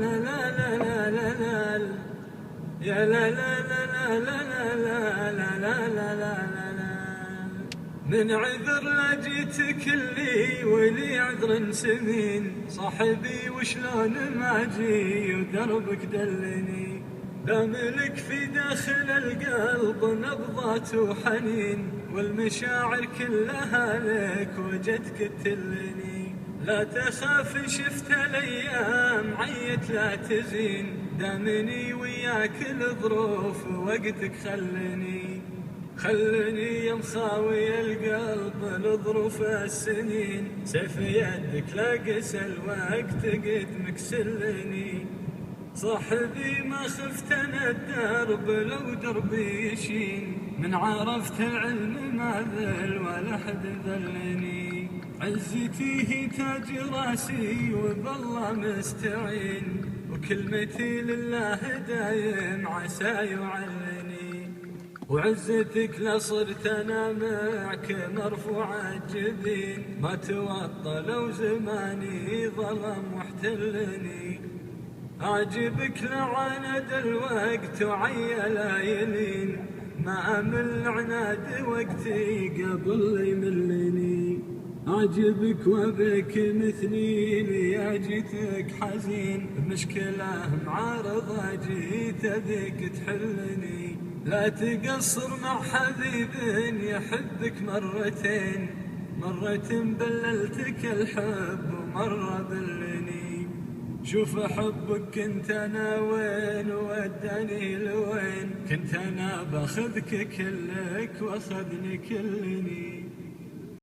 لا لا لا لا لا يا لا لا لا لا لا لا لا لا لا لا. من عذر لا جيتك اللي ولي عذر سمين صاحبي وشلون ما اجي ودربك دلني. داملك في داخل القلب نبضات وحنين والمشاعر كلها لك وجدك تلني. لا تخاف شفت الايام عيت لا تزين دامني وياك الظروف وقتك خلني يا مخاوي القلب لظروف السنين سيف يدك لا قس الوقت قد مكسلني. صاحبي ما خفت انا الدرب لو دربي يشين من عرفت العلم ما ذل ولا حد ذلني. عزتي هي تاج راسي وبالله مستعين وكلمتي لله دايم عسى يعلني. وعزتك لصرت انا معك مرفوع الجبين ما توطى لو زماني ظلم واحتلني. أعجبك لعند الوقت وعيا لايلين ما أمل عناد وقتي قبل يملني. أعجبك وبك مثني لي جيتك حزين بمشكلة معارضة جيت أبيك تحلني. لا تقصر مع حبيب يحبك مرتين مرة بللتك الحب ومرة بلني. شوف حبك كنت انا وين وداني لوين كنت انا باخذك كلك واخذني كلني.